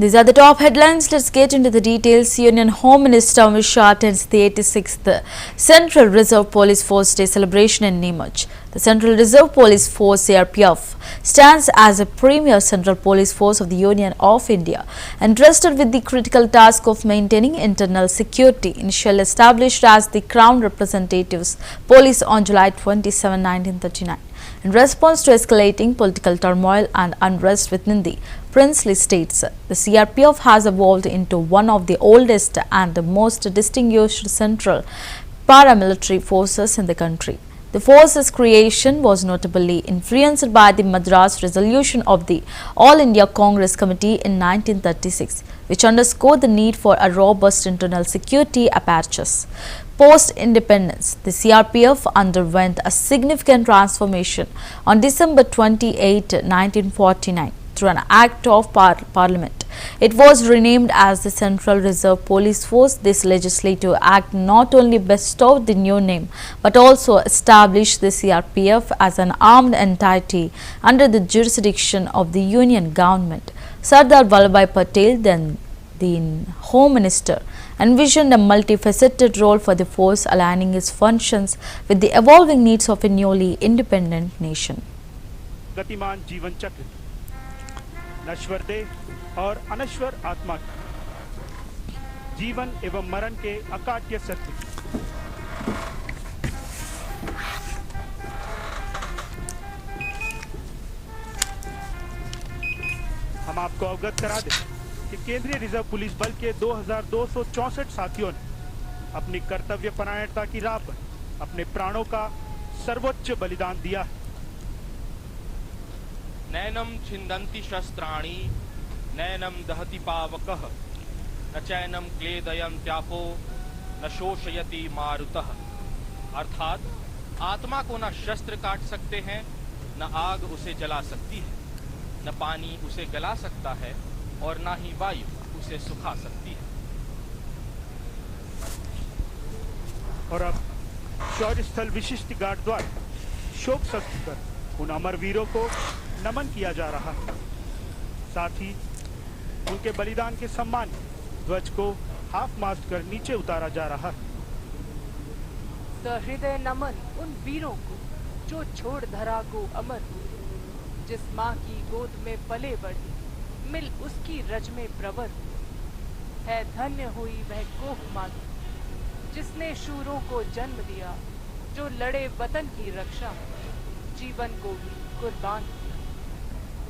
These are the top headlines. Let's get into the details. Union Home Minister Amit Shah attends the 86th Central Reserve Police Force Day celebration in Neemuch. The Central Reserve Police Force (CRPF) stands as a premier central police force of the Union of India, entrusted with the critical task of maintaining internal security. Initially established as the Crown Representatives Police on July 27, 1939. In response to escalating political turmoil and unrest within the princely states, the CRPF has evolved into one of the oldest and the most distinguished central paramilitary forces in the country. The force's creation was notably influenced by the Madras Resolution of the All India Congress Committee in 1936, which underscored the need for a robust internal security apparatus. Post-independence, the CRPF underwent a significant transformation on December 28, 1949, through an act of Parliament. It was renamed as the Central Reserve Police Force. This legislative act not only bestowed the new name, but also established the CRPF as an armed entity under the jurisdiction of the Union government. Sardar Vallabhbhai Patel, then the Home Minister, envisioned a multifaceted role for the force, aligning its functions with the evolving needs of a newly independent nation. गतिमान जीवन चक्र, नश्वर देह और अनश्वर आत्मा, जीवन एवं मरण के अकाट्य सत्य। हम आपको अवगत करा दें कि केंद्रीय रिजर्व पुलिस बल के 2264 साथियों ने अपनी कर्तव्य परायणता की राह पर अपने प्राणों का सर्वोच्च बलिदान दिया है। नैनम छिन्दन्ति शस्त्राणि नैनम दहति पावकः न चैनम क्लेदयन्त्यापो न शोषयति मारुतः। अर्थात आत्मा को न शस्त्र काट सकते हैं, न आग उसे जला सकती है, न पानी उसे गला सकता है और न ही वायु उसे सुखा सकती है। और अब शौर्य स्थल विशिष्ट गार्ड द्वारा शोक सत्य कर उन अमर वीरों को नमन किया जा रहा है। साथ ही उनके बलिदान के सम्मान ध्वज को हाफ मास्ट कर नीचे उतारा जा रहा है। सहृदय नमन उन वीरों को जो छोड़ धरा को अमर हुए, जिस माँ की गोद में पले बढ़े, मिल उसकी रज में प्रवर है। धन्य हुई वह कोख माता जिसने शूरों को जन्म दिया, जो लड़े वतन की रक्षा, जीवन को भी कुर्बान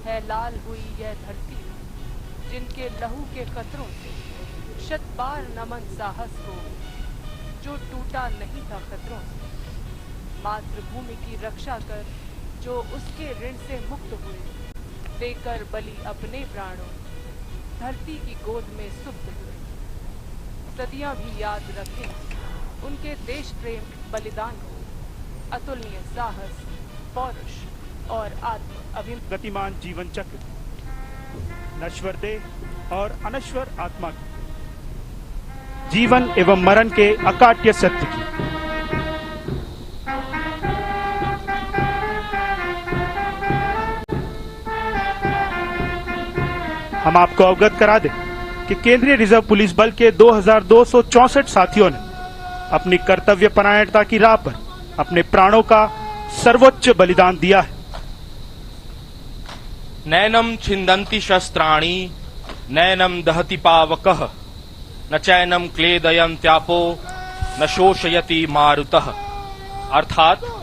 है। लाल हुई यह धरती जिनके लहू के कतरों से शत बार नमन साहस को, जो टूटा नहीं था खतरों से। मातृभूमि की रक्षा कर जो उसके ऋण से मुक्त हुए, देकर बलि अपने प्राणों धरती की गोद में सुप्त हुए। सदियां भी याद रखें उनके देश प्रेम बलिदान को, अतुलनीय साहस, पौरुष और आत्म अभिमान। गतिमान जीवन चक्र, नश्वर देह और अनश्वर आत्मा की, जीवन एवं मरण के अकाट्य सत्य की। हम आपको अवगत करा दें कि केंद्रीय रिजर्व पुलिस बल के 2264 साथियों ने अपनी कर्तव्य परायणता की राह पर अपने प्राणों का सर्वोच्च बलिदान दिया है। नैनम छिन्दन्ति शस्त्राणि नैनम दहति पावकः न चैनम क्लेदयन्त्यापो न शोषयति मारुतः। अर्थात